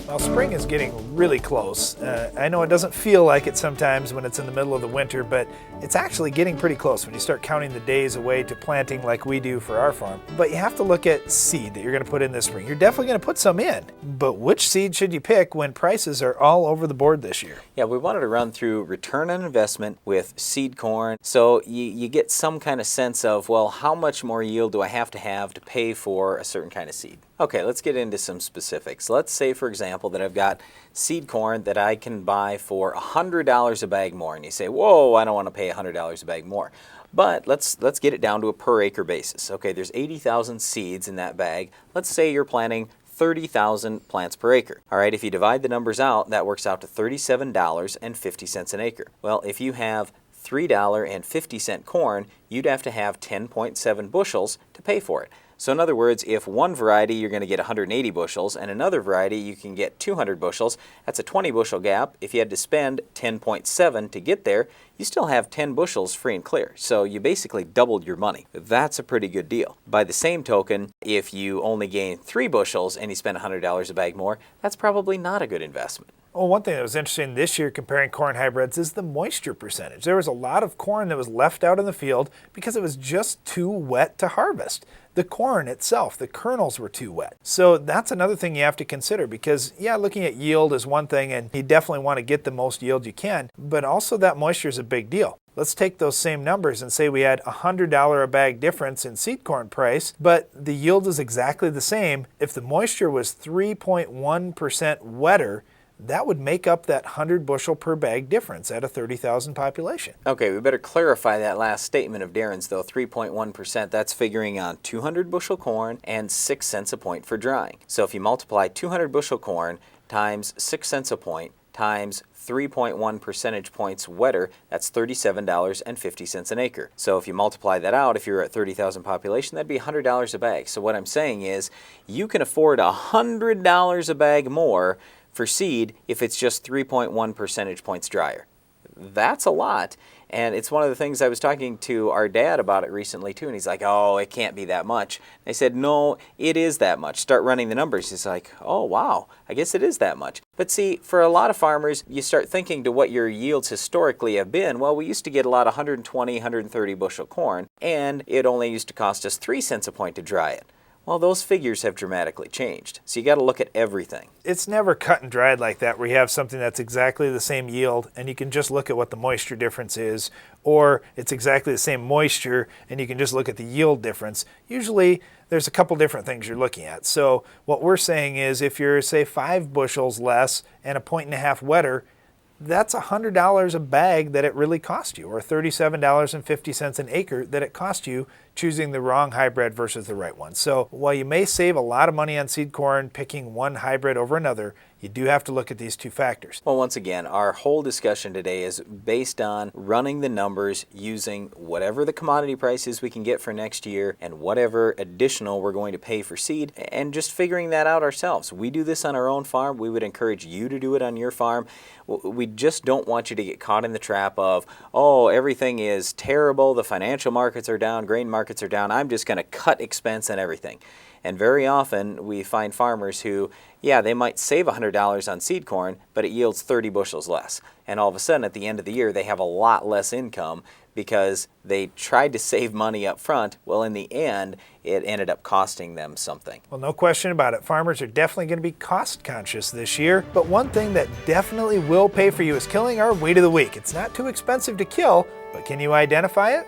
Well, spring is getting really close. I know it doesn't feel like it sometimes when it's in the middle of the winter, but it's actually getting pretty close when you start counting the days away to planting like we do for our farm. But you have to look at seed that you're going to put in this spring. You're definitely going to put some in, but which seed should you pick when prices are all over the board this year? Yeah, we wanted to run through return on investment with seed corn, so you get some kind of sense of, well, how much more yield do I have to pay for a certain kind of seed? Okay, let's get into some specifics. Let's say, for example, that I've got seed corn that I can buy for $100 a bag more, and you say, whoa, I don't want to pay $100 a bag more. But let's get it down to a per acre basis. Okay, there's 80,000 seeds in that bag. Let's say you're planting 30,000 plants per acre. All right, if you divide the numbers out, that works out to $37.50 an acre. Well, if you have $3.50 corn, you'd have to have 10.7 bushels to pay for it. So in other words, if one variety you're going to get 180 bushels and another variety you can get 200 bushels, that's a 20 bushel gap. If you had to spend 10.7 to get there, you still have 10 bushels free and clear. So you basically doubled your money. That's a pretty good deal. By the same token, if you only gain 3 bushels and you spend $100 a bag more, that's probably not a good investment. Well, one thing that was interesting this year comparing corn hybrids is the moisture percentage. There was a lot of corn that was left out in the field because it was just too wet to harvest. The corn itself, the kernels were too wet. So that's another thing you have to consider because, yeah, looking at yield is one thing and you definitely want to get the most yield you can, but also that moisture is a big deal. Let's take those same numbers and say we had a $100 a bag difference in seed corn price, but the yield is exactly the same. If the moisture was 3.1% wetter, that would make up that 100 bushel per bag difference at a 30,000 population. Okay, we better clarify that last statement of Darren's though. 3.1%, that's figuring on 200 bushel corn and 6 cents a point for drying. So if you multiply 200 bushel corn times 6 cents a point times 3.1 percentage points wetter, that's $37.50 an acre. So if you multiply that out, if you're at 30,000 population, that'd be $100 a bag. So what I'm saying is you can afford $100 a bag more for seed if it's just 3.1 percentage points drier. That's a lot, and it's one of the things I was talking to our dad about it recently too, and he's like, oh, it can't be that much. I said, no, it is that much. Start running the numbers. He's like, oh, wow, I guess it is that much. But see, for a lot of farmers, you start thinking to what your yields historically have been. Well, we used to get a lot of 120, 130 bushel corn, and it only used to cost us 3 cents a point to dry it. Well, those figures have dramatically changed. So you got to look at everything. It's never cut and dried like that where you have something that's exactly the same yield and you can just look at what the moisture difference is, or it's exactly the same moisture and you can just look at the yield difference. Usually there's a couple different things you're looking at. So what we're saying is if you're, say, 5 bushels less and a 1.5 wetter, that's $100 a bag that it really cost you, or $37.50 an acre that it cost you choosing the wrong hybrid versus the right one. So while you may save a lot of money on seed corn picking one hybrid over another, you do have to look at these two factors. Well, once again, our whole discussion today is based on running the numbers using whatever the commodity prices we can get for next year and whatever additional we're going to pay for seed, and just figuring that out ourselves. We do this on our own farm. We would encourage you to do it on your farm. We just don't want you to get caught in the trap of, oh, everything is terrible, the financial markets are down, grain markets are down, I'm just going to cut expense and everything. And very often we find farmers who, yeah, they might save $100 on seed corn, but it yields 30 bushels less. And all of a sudden at the end of the year they have a lot less income because they tried to save money up front. Well, in the end, it ended up costing them something. Well, no question about it. Farmers are definitely going to be cost conscious this year, but one thing that definitely will pay for you is killing our weight of the week. It's not too expensive to kill, but can you identify it?